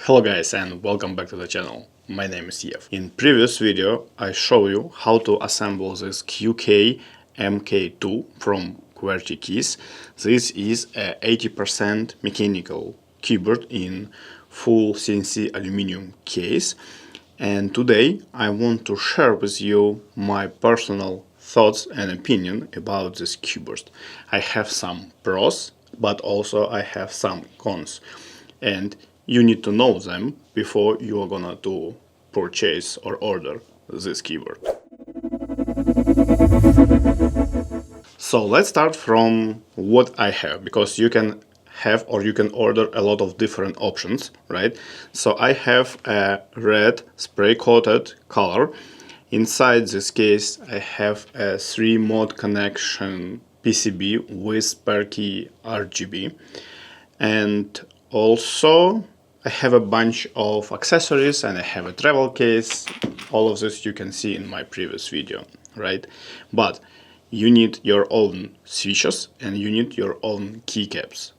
Hello guys and welcome back to the channel. My name is Yev. In previous video I show you how to assemble this QK MK2 from QWERTY keys. This is a 80% mechanical keyboard in full CNC aluminum case, and today I want to share with you my personal thoughts and opinion about this keyboard. I have some pros, but also I have some cons, and you need to know them before you are gonna to purchase or order this keyboard. So let's start from what I have, because you can have or you can order a lot of different options, right? So I have a red spray coated color. Inside this case I have a 3-mode connection PCB with spare key RGB, and also I have a bunch of accessories and I have a travel case. All of this you can see in my previous video, right? But you need your own switches and you need your own keycaps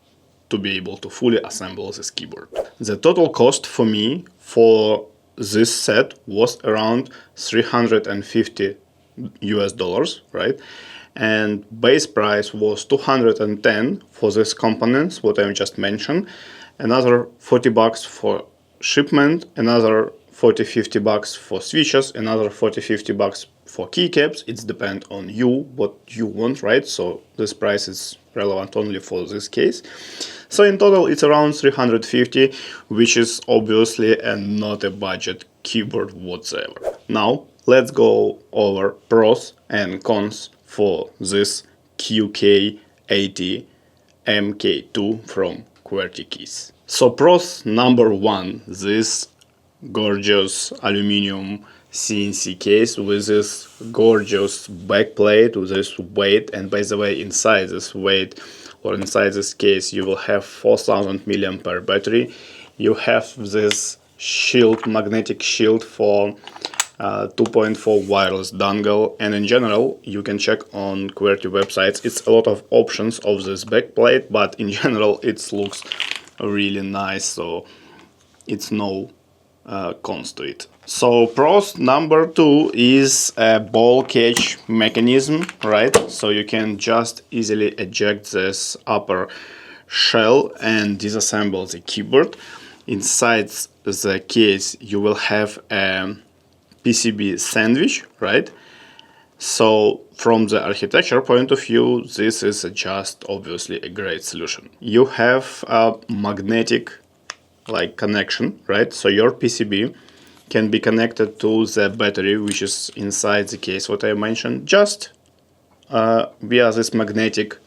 to be able to fully assemble this keyboard. The total cost for me for this set was around $350 US, right? And base price was 210 for these components, what I just mentioned. Another 40 bucks for shipment, another 40-50 bucks for switches, another 40-50 bucks for keycaps. It depends on you, what you want, right? So this price is relevant only for this case. So in total it's around 350, which is obviously not a budget keyboard whatsoever. Now let's go over pros and cons for this QK80 MK2 from QWERTY keys. So pros number one, this gorgeous aluminum CNC case with this gorgeous backplate with this weight. And by the way, inside this weight or inside this case you will have 4000 mAh battery. You have this shield, magnetic shield for 2.4 wireless dongle, and in general you can check on QWERTY websites. It's a lot of options of this backplate, but in general it looks really nice, so it's no cons to it. So pros number two is a ball catch mechanism, right? So you can just easily eject this upper shell and disassemble the keyboard. Inside the case you will have a PCB sandwich, right? So from the architecture point of view, this is just obviously a great solution. You have a magnetic connection, right? So your PCB can be connected to the battery which is inside the case, what I mentioned, just via this magnetic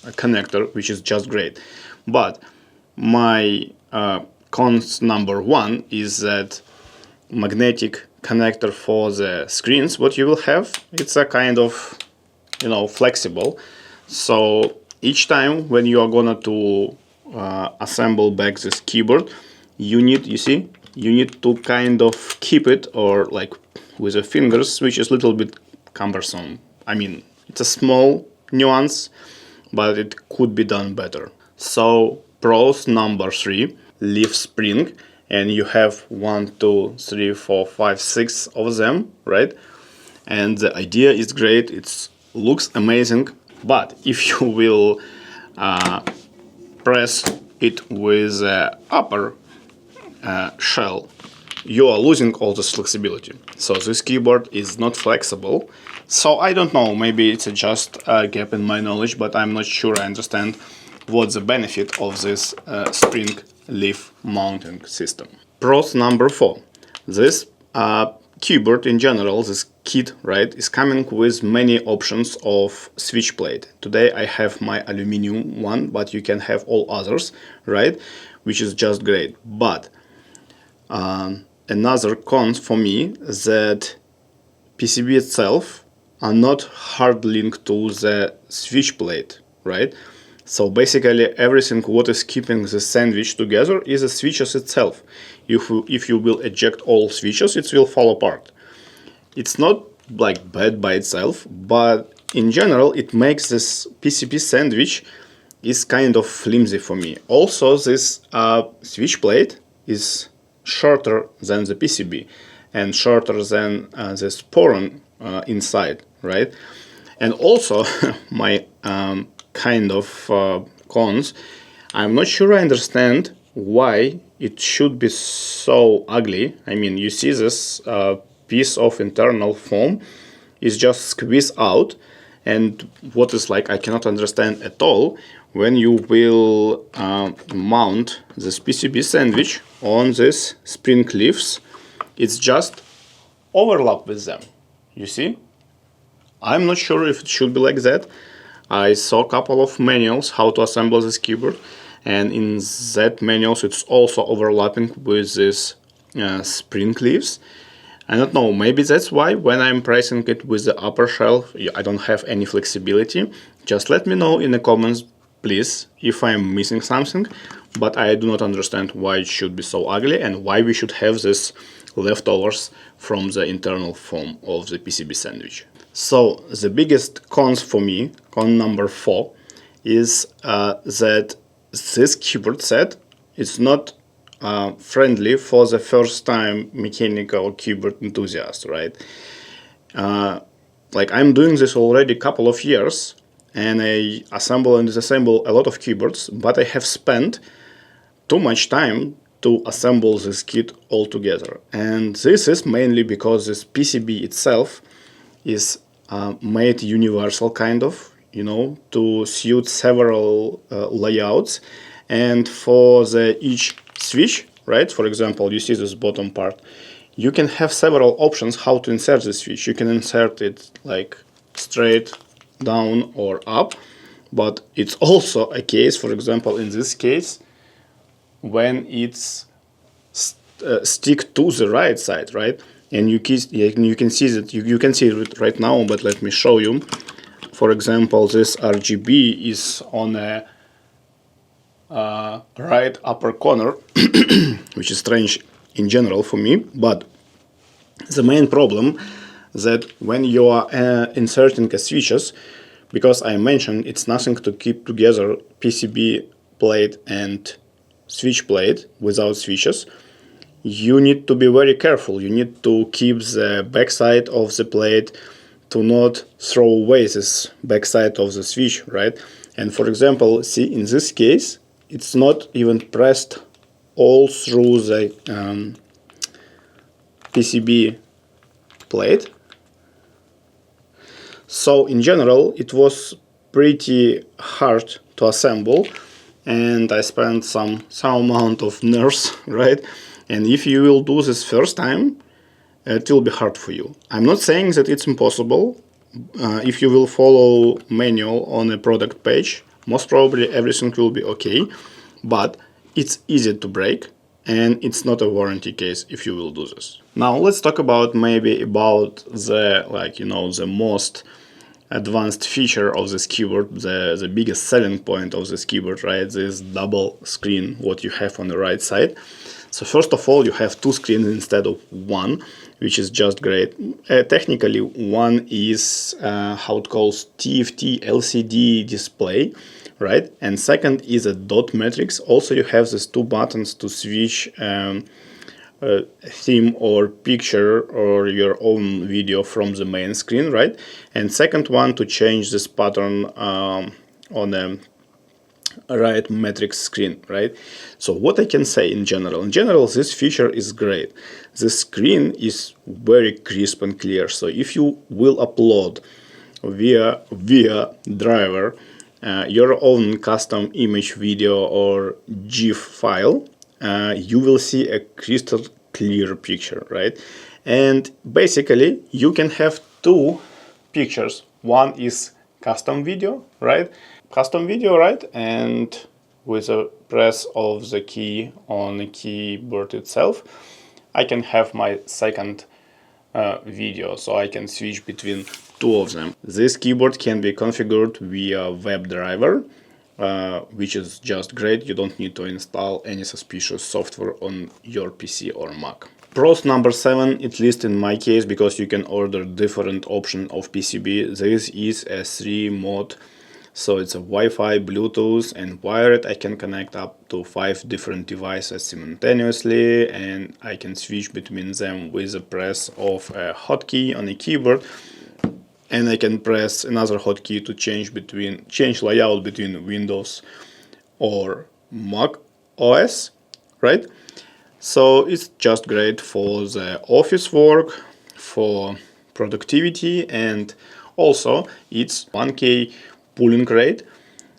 connector, which is just great. But my cons number one is that magnetic connector for the screens, what you will have, it's a kind of, flexible. So each time when you are gonna to assemble back this keyboard, you need to kind of keep it, or with the fingers, which is a little bit cumbersome. I mean, it's a small nuance, but it could be done better. So pros number three, leaf spring. And you have 1, 2, 3, 4, 5, 6 of them, right? And the idea is great, it looks amazing, but if you will press it with the upper shell, you are losing all this flexibility. So this keyboard is not flexible. So I don't know, maybe it's just a gap in my knowledge, but I'm not sure I understand what's the benefit of this spring leaf mounting system. Pros number four. This keyboard in general, this kit, right, is coming with many options of switch plate. Today I have my aluminum one, but you can have all others, right, which is just great. But another cons for me that PCB itself are not hard linked to the switch plate, right? So basically everything what is keeping the sandwich together is the switches itself. If you will eject all switches, it will fall apart. It's not bad by itself, but in general it makes this PCB sandwich is kind of flimsy for me. Also this switch plate is shorter than the PCB and shorter than the sporon inside, right? And also my kind of cons, I'm not sure I understand why it should be so ugly. I mean, you see this piece of internal foam is just squeezed out, and what is like I cannot understand at all, when you will mount this PCB sandwich on this spring leaves, it's just overlap with them, you see? I'm not sure if it should be like that. I saw a couple of manuals how to assemble this keyboard, and in that manuals it's also overlapping with this spring leaves. I don't know, maybe that's why when I'm pressing it with the upper shelf I don't have any flexibility. Just let me know in the comments, please, if I'm missing something, but I do not understand why it should be so ugly and why we should have this leftovers from the internal foam of the PCB sandwich. So the biggest cons for me, con number 4, is that this keyboard set is not friendly for the first time mechanical keyboard enthusiast, right? Like I'm doing this already a couple of years, and I assemble and disassemble a lot of keyboards, but I have spent too much time to assemble this kit all together. And this is mainly because this PCB itself is made universal kind of, you know, to suit several layouts. And for each switch, right, for example, you see this bottom part, you can have several options how to insert the switch. You can insert it like straight down or up, but it's also a case, for example, in this case, when it's stick to the right side, right? And you can see that you can see it right now, but let me show you. For example, this RGB is on a right upper corner, which is strange in general for me, but the main problem that when you are inserting a switches, because I mentioned it's nothing to keep together PCB plate and switch plate without switches, you need to be very careful. You need to keep the backside of the plate, to not throw away this backside of the switch, right? And for example, see in this case, it's not even pressed all through the PCB plate. So in general, it was pretty hard to assemble, and I spent some amount of nerves, right? And if you will do this first time, it will be hard for you. I'm not saying that it's impossible. If you will follow manual on a product page, most probably everything will be okay, but it's easy to break, and it's not a warranty case if you will do this. Now let's talk about the, like, you know, the most advanced feature of this keyboard, the biggest selling point of this keyboard, right? This double screen what you have on the right side. So first of all, you have two screens instead of one, which is just great. Technically, one is how it calls TFT LCD display, right? And second is a dot matrix. Also, you have these two buttons to switch theme or picture or your own video from the main screen, right? And second one to change this pattern on a right matrix screen, right? So what I can say in general, this feature is great. The screen is very crisp and clear. So if you will upload via driver your own custom image, video or GIF file, you will see a crystal clear picture, right? And basically you can have two pictures. One is custom video, right? And with a press of the key on the keyboard itself, I can have my second video, so I can switch between two of them. This keyboard can be configured via web driver, which is just great. You don't need to install any suspicious software on your PC or Mac. Pros number 7, at least in my case, because you can order different option of PCB, this is a 3-mode So it's a Wi-Fi, Bluetooth, and wired. I can connect up to 5 different devices simultaneously, and I can switch between them with the press of a hotkey on a keyboard. And I can press another hotkey to change layout between Windows or Mac OS, right? So it's just great for the office work, for productivity, and also it's 1K pooling rate,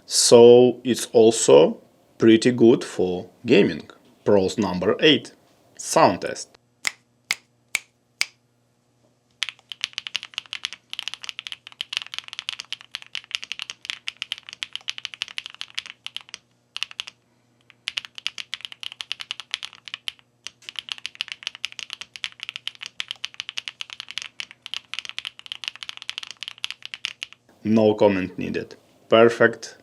so it's also pretty good for gaming. Pros number 8, sound test. No comment needed. Perfect,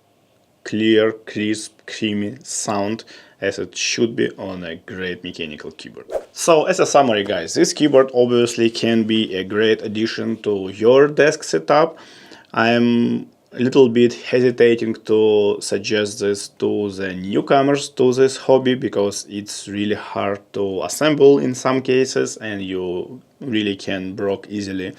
clear, crisp, creamy sound as it should be on a great mechanical keyboard. So as a summary, guys, this keyboard obviously can be a great addition to your desk setup. I'm a little bit hesitating to suggest this to the newcomers to this hobby because it's really hard to assemble in some cases and you really can break easily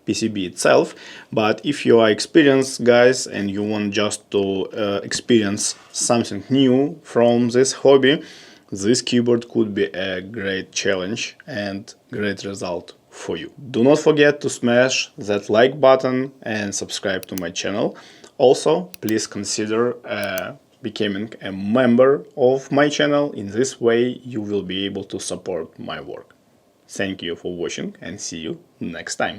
PCB itself. But if you are experienced guys and you want just to experience something new from this hobby, this keyboard could be a great challenge and great result for you. Do not forget to smash that like button and subscribe to my channel. Also, please consider becoming a member of my channel. In this way, you will be able to support my work. Thank you for watching and see you next time.